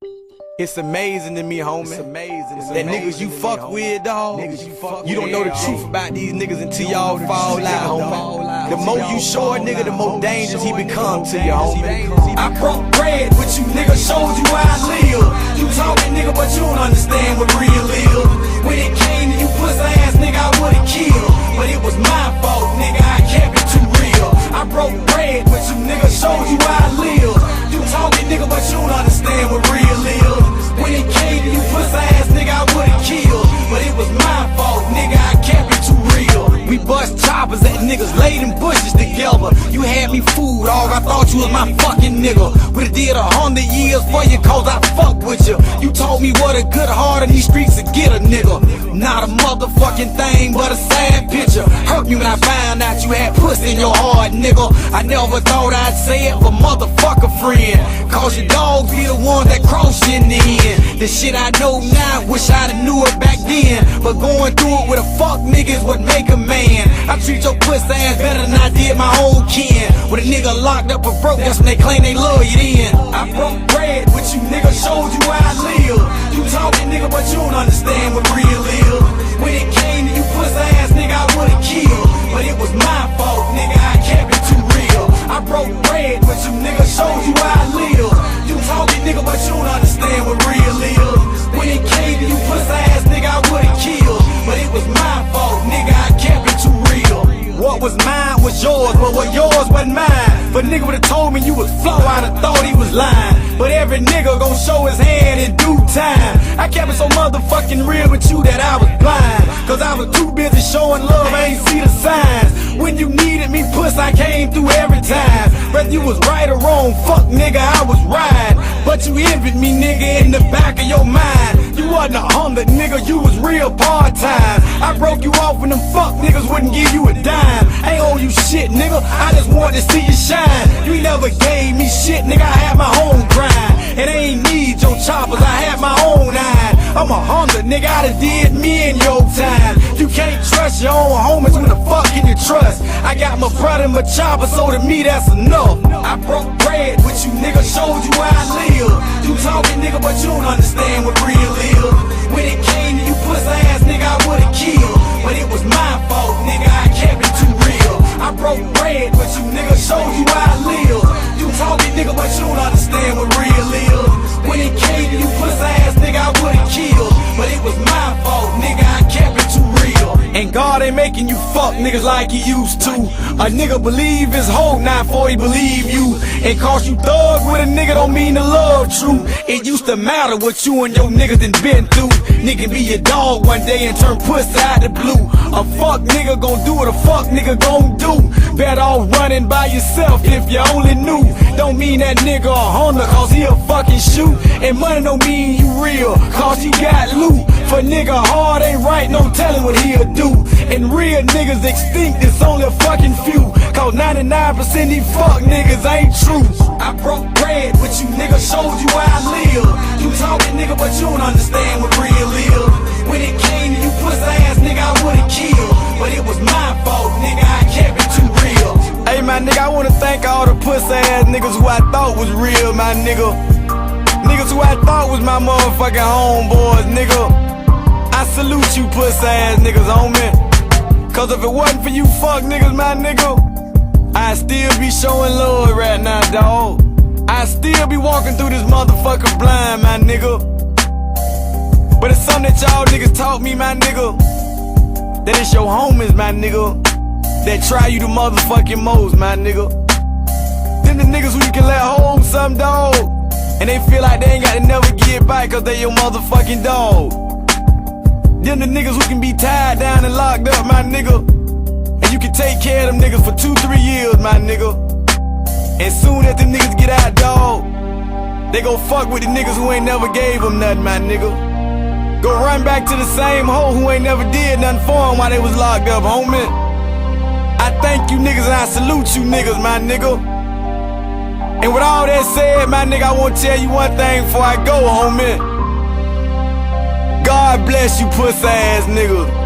It's amazing to me, homie. It's amazing. That niggas you fuck with, dawg. You don't know the truth about these niggas until y'all fall out, homie. The more you show a nigga, the more dangerous he become to you, homie. I broke bread with you, nigga, showed you how I live. You talking, nigga, but you don't understand what real is. When it came to you pussy ass, nigga, I would've killed. But it was my fault, nigga, I kept it too real. I broke bread with you, nigga, showed you how I live. You talking, nigga, but you don't understand what real is. When it came to you pussy ass, nigga, I would've killed. But it was my fault, nigga, I kept it too real. We bust choppers at niggas, laid in bushes together. You had me fooled, dawg, I thought you was my fucking nigga. Would've did 100 years for you cause I fuck with you. You told me what a good heart in these streets to get a nigga. Not a motherfucking thing, but a sad picture. Hurt me when I found out you had pussy in your heart, nigga. I never thought I'd say it, but motherfucker friend. Cause your dogs be the ones that cross you in the end. The shit I know now, wish I'd have knew it back then. But going through it with a fuck nigga is what make a man. I treat your pussy ass better than I did my own kin. When a nigga locked up or broke, that's when they claim they love you then. I broke bread with you, nigga, showed you how I live. You talking, nigga, but you don't understand what real is. When it came to you pussy ass, nigga, I would've killed. But it was my fault, nigga, I kept it too real. I broke bread with you, nigga, showed you how I live. You talking, nigga, but you don't understand what real is. When it came to you pussy ass, nigga, I would've killed. But it was my fault, nigga, I kept it too real. What was mine was yours, but what yours wasn't mine. But nigga would've told me you was flow, I'd have thought he was lying. But every nigga gon' show his hand in due time. I kept it so motherfucking real with you that I was blind. Cause I was too busy showing love, I ain't see the signs. When you needed me, puss, I came through every time. Whether you was right or wrong, fuck nigga, I was right. But you envied me, nigga, in the back of your mind. You wasn't 100, nigga, you was real part-time. I broke you off when them fuck niggas wouldn't give you a dime. I ain't owe you shit, nigga, I just wanted to see you shine. You never gave me shit, nigga, I had my own grind. And I ain't need your choppers, I had my own eye. I'm 100, nigga, I done did me in your time. You can't trust your own homies, when the fuck can you trust? I got my brother and my chopper, so to me that's enough. I broke bread with you, nigga, showed you how I live. You talking, nigga, but you don't understand what real is. When it came to you pussy ass, nigga, I would've killed. But it was my fault, nigga, I kept it too real. I broke bread with you, nigga, showed you how I live. You talking, nigga, but you don't understand what real is. When it came to you pussy ass, nigga, I would've killed. But it was my fault, nigga, I kept it too real. And God ain't making you fuck niggas like he used to. A nigga believe his hope now before he believe you. And cause you thug with a nigga don't mean the love true. It used to matter what you and your niggas done been through. Nigga be your dog one day and turn pussy out the blue. A fuck nigga gon' do what a fuck nigga gon' do. Better off running by yourself if you only knew. Don't mean that nigga a hunter cause he'll fucking shoot. And money don't mean you real cause you got loot. For nigga hard ain't right, no telling what he'll do. And real niggas extinct, it's only a fucking few. Cause 99% these fuck niggas ain't true. I broke bread with you, nigga, showed you how I live. You talking, nigga, but you don't understand what real is. When it came to you pussy ass, nigga, I would've killed. But it was my fault, nigga, I kept it too real. Hey, my nigga, I wanna thank all the pussy ass niggas who I thought was real, my nigga. Niggas who I thought was my motherfucking homeboys, nigga. I salute you pussy ass niggas, homie. Cause if it wasn't for you fuck niggas, my nigga, I'd still be showing love right now, dawg. I'd still be walking through this motherfucker blind, my nigga. But it's something that y'all niggas taught me, my nigga. That it's your homies, my nigga, that try you the motherfucking most, my nigga. Then the niggas who you can let hold some, dawg, and they feel like they ain't got to never get back cause they your motherfucking dog. Them the niggas who can be tied down and locked up, my nigga. And you can take care of them niggas for 2-3 years, my nigga. And soon as them niggas get out, dawg, they gon' fuck with the niggas who ain't never gave them nothing, my nigga. Go run back to the same hoe who ain't never did nothing for them while they was locked up, homie. I thank you niggas and I salute you niggas, my nigga. And with all that said, my nigga, I wanna tell you one thing before I go, homie. God bless you pussy ass niggas.